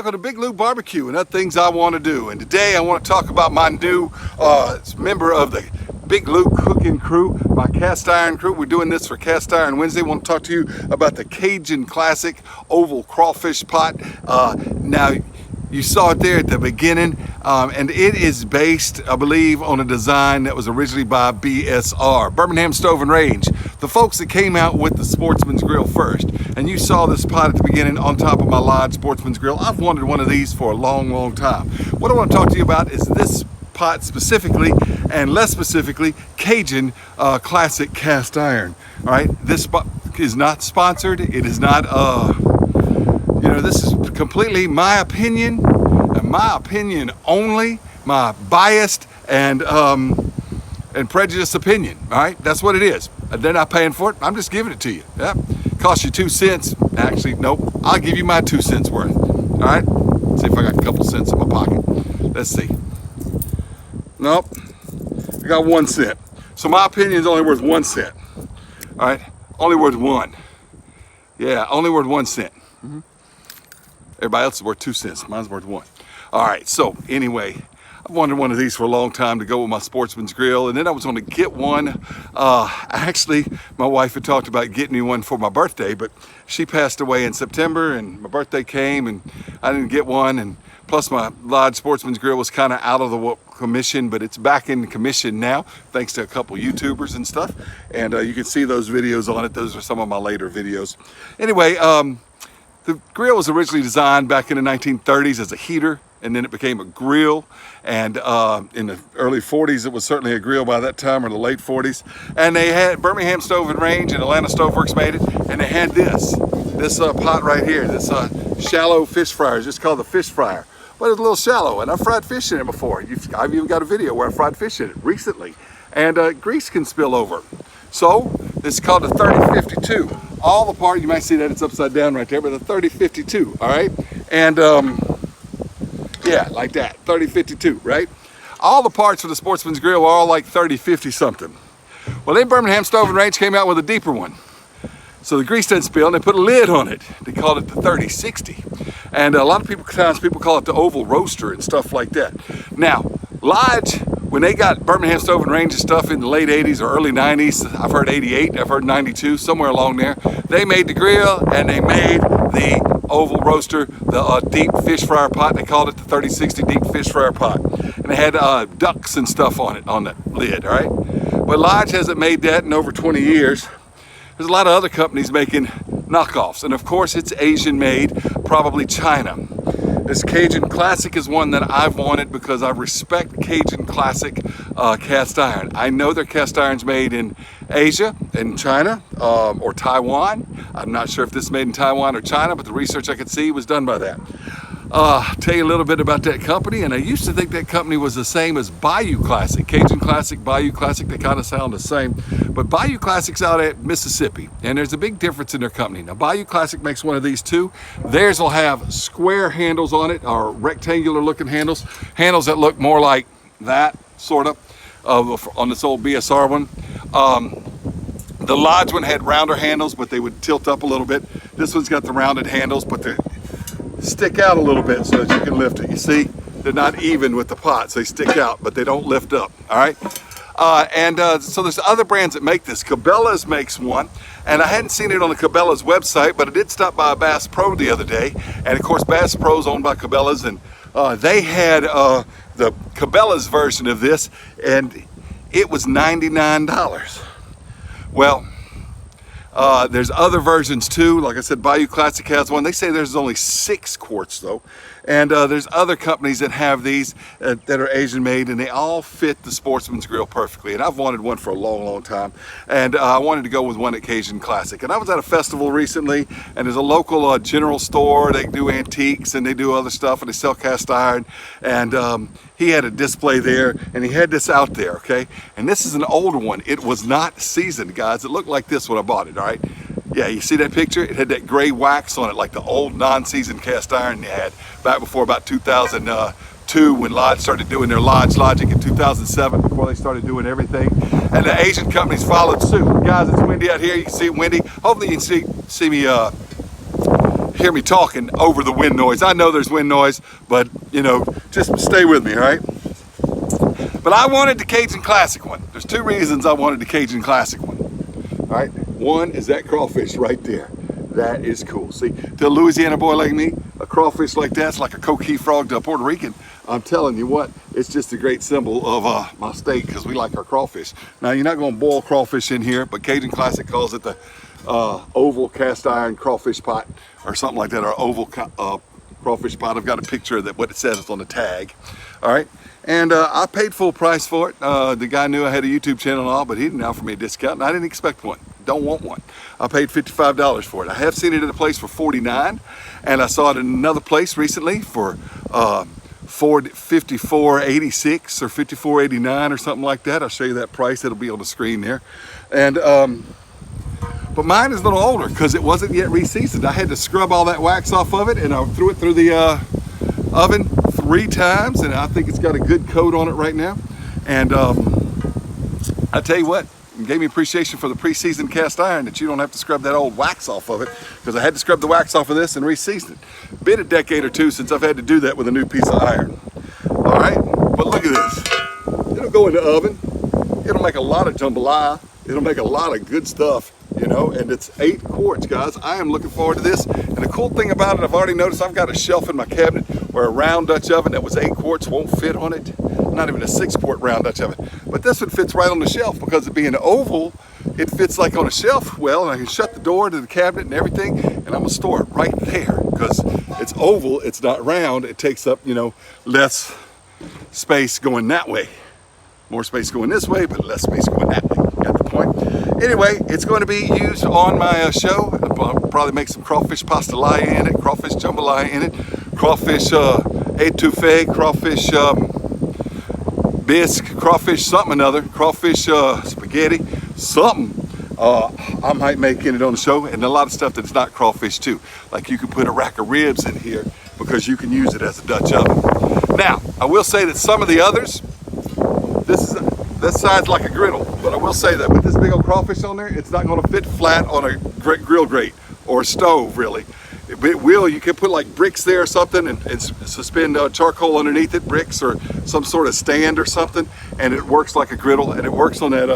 welcome to Big Lew Barbecue and other things I want to do. And today I want to talk about my new member of the Big Lew Cooking Crew, my cast iron crew. We're doing this for Cast Iron Wednesday. I want to talk to you about the Cajun Classic oval crawfish pot. Now, you saw it there at the beginning, and it is based, I believe, on a design that was originally by BSR, Birmingham Stove and Range, the folks that came out with the Sportsman's Grill first. And you saw this pot at the beginning on top of my Lodge Sportsman's Grill. I've wanted one of these for a long, long time. What I want to talk to you about is this pot specifically, and less specifically, Cajun Classic Cast Iron. All right, this is not sponsored. It is not, you know, this is completely my opinion, and my opinion only, my biased and prejudiced opinion. All right, that's what it is. They're not paying for it. I'm just giving it to you. Yep. Cost you 2 cents. Actually, nope. I'll give you my 2 cents worth. All right. See if I got a couple cents in my pocket. Let's see. Nope. I got 1 cent. So my opinion is only worth 1 cent. All right. Only worth 1. Yeah, only worth 1 cent. Everybody else is worth 2 cents. Mine's worth 1. All right. So anyway, I've wanted one of these for a long time to go with my Sportsman's Grill, and then I was going to get one. Actually, my wife had talked about getting me one for my birthday, but she passed away in September, and my birthday came, and I didn't get one. And plus, my Lodge Sportsman's Grill was kind of out of the commission, but it's back in commission now, thanks to a couple YouTubers and stuff. And you can see those videos on it. Those are some of my later videos. Anyway, the grill was originally designed back in the 1930s as a heater, and then it became a grill. And in the early 40s, it was certainly a grill by that time, or the late 40s. And they had Birmingham Stove and Range and Atlanta Stove Works made it, and they had this pot right here, this shallow fish fryer. It's just called the fish fryer. But it's a little shallow, and I've fried fish in it before. I've even got a video where I fried fish in it recently. And grease can spill over. So this is called the 3052. All the part, you might see that it's upside down right there, but the 3052, all right? And yeah, like that, 3052, right? All the parts for the Sportsman's Grill are all like 3050 something. Well, then Birmingham Stove and Range came out with a deeper one. So the grease didn't spill, and they put a lid on it. They called it the 3060. And a lot of people call it the oval roaster and stuff like that. Now, Lodge, when they got Birmingham Stove and Range and stuff in the late 80s or early 90s, I've heard 88, I've heard 92, somewhere along there, they made the grill and they made the oval roaster, the deep fish fryer pot. They called it the 3060 deep fish fryer pot. And they had ducks and stuff on it, on that lid, all right? But Lodge hasn't made that in over 20 years. There's a lot of other companies making knockoffs, and of course it's Asian made, probably China. This Cajun Classic is one that I've wanted because I respect Cajun Classic cast iron. I know their cast iron's made in Asia, in China, or Taiwan. I'm not sure if this is made in Taiwan or China, but the research I could see was done by that. Tell you a little bit about that company, and I used to think that company was the same as Bayou Classic. Cajun Classic, Bayou Classic, they kind of sound the same. But Bayou Classic's out at Mississippi, and there's a big difference in their company. Now, Bayou Classic makes one of these too. Theirs will have square handles on it, or rectangular looking handles that look more like that, sort of, on this old BSR one. The Lodge one had rounder handles, but they would tilt up a little bit. This one's got the rounded handles, but they stick out a little bit so that you can lift it. You see, they're not even with the pots. They stick out, but they don't lift up, all right? So there's other brands that make this. Cabela's makes one, and I hadn't seen it on the Cabela's website, but I did stop by Bass Pro the other day, and of course Bass Pro's owned by Cabela's, and they had the Cabela's version of this, and it was $99. Well, there's other versions too. Like I said, Bayou Classic has one. They say there's only 6 quarts though. And there's other companies that have these that are Asian made, and they all fit the Sportsman's Grill perfectly. And I've wanted one for a long, long time. And I wanted to go with one at Cajun Classic. And I was at a festival recently, and there's a local general store. They do antiques and they do other stuff, and they sell cast iron. And he had a display there, and he had this out there, okay? And this is an older one. It was not seasoned, guys. It looked like this when I bought it, all right? Yeah, you see that picture? It had that gray wax on it, like the old non-seasoned cast iron they had back before about 2002 when Lodge started doing their Lodge Logic in 2007, before they started doing everything. And the Asian companies followed suit. Guys, it's windy out here. You can see it windy. Hopefully you can see me hear me talking over the wind noise. I know there's wind noise, but you know, just stay with me, all right? But I wanted the Cajun Classic one. There's two reasons I wanted the Cajun Classic one, all right? One is that crawfish right there. That is cool. See, to a Louisiana boy like me, a crawfish like that's like a coquille frog to a Puerto Rican. I'm telling you what, it's just a great symbol of my state because we like our crawfish. Now, you're not going to boil crawfish in here, but Cajun Classic calls it the oval cast iron crawfish pot or something like that, or oval crawfish pot. I've got a picture of that, what it says on the tag. All right, and I paid full price for it. The guy knew I had a YouTube channel and all, but he didn't offer me a discount, and I didn't expect one. Don't want one. I paid $55 for it. I have seen it at a place for $49, and I saw it in another place recently for $54.86 or $54.89 or something like that. I'll show you that price. It'll be on the screen there. And but mine is a little older because it wasn't yet reseasoned. I had to scrub all that wax off of it, and I threw it through the oven 3 times, and I think it's got a good coat on it right now. And I tell you what, it gave me appreciation for the pre-seasoned cast iron that you don't have to scrub that old wax off of it, because I had to scrub the wax off of this and re-season it. Been a decade or two since I've had to do that with a new piece of iron. All right, but look at this. It'll go in the oven. It'll make a lot of jambalaya. It'll make a lot of good stuff, you know, and it's 8 quarts, guys. I am looking forward to this. And the cool thing about it, I've already noticed I've got a shelf in my cabinet where a round Dutch oven that was 8 quarts won't fit on it. Not even a 6-quart round Dutch oven. But this one fits right on the shelf because it being oval, it fits like on a shelf well, and I can shut the door to the cabinet and everything, and I'm gonna store it right there because it's oval, it's not round. It takes up, you know, less space going that way. More space going this way, but less space going that way. Got the point? Anyway, it's going to be used on my show. I'll probably make some crawfish pastelaya in it, crawfish jambalaya in it, crawfish etouffee, crawfish bisque, crawfish something another, crawfish spaghetti, something. I might make in it on the show, and a lot of stuff that's not crawfish too. Like you can put a rack of ribs in here because you can use it as a Dutch oven. Now, I will say that some of the others, this side's like a griddle, but I will say that with this big old crawfish on there, it's not going to fit flat on a grill grate or a stove, really. It will, you can put like bricks there or something and suspend charcoal underneath it, bricks or some sort of stand or something, and it works like a griddle, and it works on that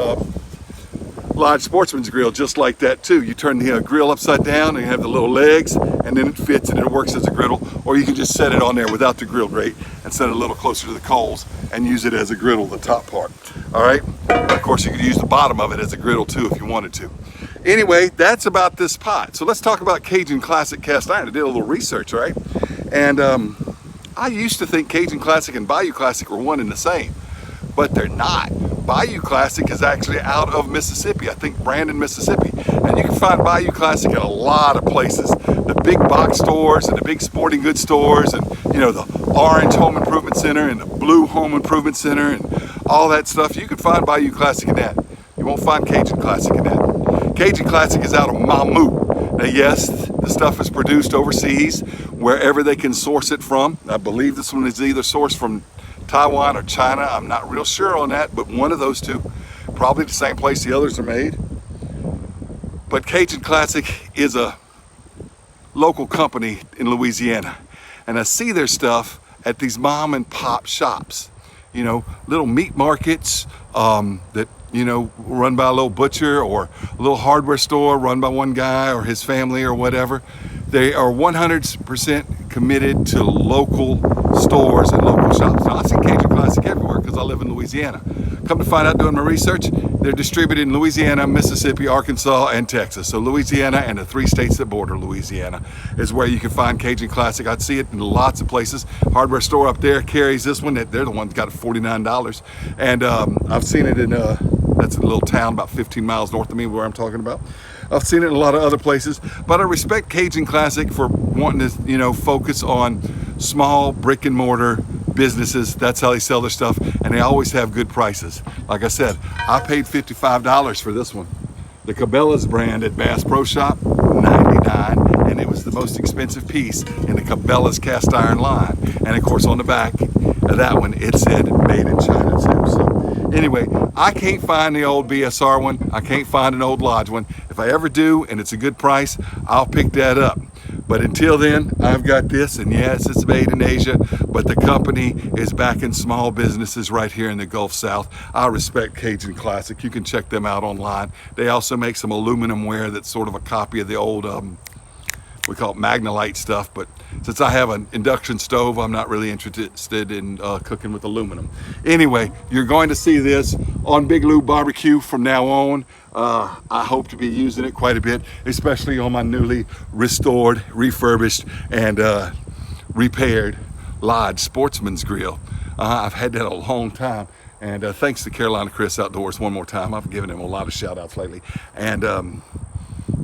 Lodge Sportsman's grill just like that too. You turn the grill upside down and you have the little legs, and then it fits and it works as a griddle. Or you can just set it on there without the grill grate and set it a little closer to the coals and use it as a griddle, the top part. All right. Of course, you could use the bottom of it as a griddle too if you wanted to. Anyway, that's about this pot. So let's talk about Cajun Classic cast iron. I did a little research, right? And I used to think Cajun Classic and Bayou Classic were one and the same, but they're not. Bayou Classic is actually out of Mississippi, I think Brandon, Mississippi. And you can find Bayou Classic at a lot of places. The big box stores and the big sporting goods stores, and you know, the Orange Home Improvement Center and the Blue Home Improvement Center and all that stuff. You can find Bayou Classic in that. You won't find Cajun Classic in that. Cajun Classic is out of Mamou. Now yes, the stuff is produced overseas, wherever they can source it from. I believe this one is either sourced from Taiwan or China. I'm not real sure on that, but one of those two. Probably the same place the others are made. But Cajun Classic is a local company in Louisiana. And I see their stuff at these mom and pop shops. You know, little meat markets that, you know, run by a little butcher, or a little hardware store run by one guy or his family or whatever. They are 100% committed to local stores and local shops. Now, I see Cajun Classic everywhere because I live in Louisiana. Come to find out, doing my research, they're distributed in Louisiana, Mississippi, Arkansas, and Texas. So Louisiana and the 3 states that border Louisiana is where you can find Cajun Classic. I'd see it in lots of places. Hardware store up there carries this one. They're the ones that got it $49. And I've seen it in, that's a little town about 15 miles north of me where I'm talking about. I've seen it in a lot of other places, but I respect Cajun Classic for wanting to, you know, focus on small brick and mortar businesses. That's how they sell their stuff, and they always have good prices. Like I said, I paid $55 for this one. The Cabela's brand at Bass Pro Shop, $99, and it was the most expensive piece in the Cabela's cast iron line. And of course, on the back of that one, it said made in China too. So anyway, I can't find the old BSR one. I can't find an old Lodge one. If I ever do, and it's a good price, I'll pick that up. But until then, I've got this, and yes, it's made in Asia, but the company is backing small businesses right here in the Gulf South. I respect Cajun Classic. You can check them out online. They also make some aluminum ware that's sort of a copy of the old, we call it Magnolite stuff, but since I have an induction stove, I'm not really interested in cooking with aluminum. Anyway, you're going to see this on Big Lew Barbecue from now on. I hope to be using it quite a bit, especially on my newly restored, refurbished, and repaired Lodge Sportsman's Grill. I've had that a long time, and thanks to Carolina Chris Outdoors one more time. I've given him a lot of shout outs lately. And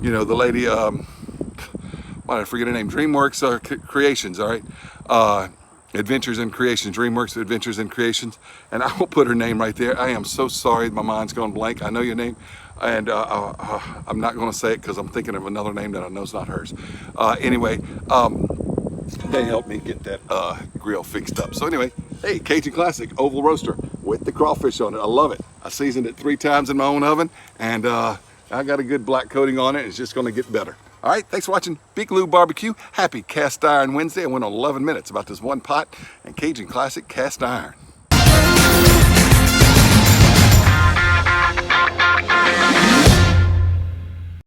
you know, the lady, I forget her name, DreamWorks Creations, all right? Adventures and Creations, DreamWorks Adventures and Creations, and I will put her name right there. I am so sorry, my mind's gone blank. I know your name, and I'm not gonna say it because I'm thinking of another name that I know is not hers. Anyway, they helped me get that grill fixed up. So anyway, hey, Cajun Classic Oval Roaster with the crawfish on it. I love it. I seasoned it 3 times in my own oven, and I got a good black coating on it. It's just gonna get better. All right, thanks for watching Big Lew Barbecue. Happy Cast Iron Wednesday. I went on 11 minutes about this one pot and Cajun Classic cast iron.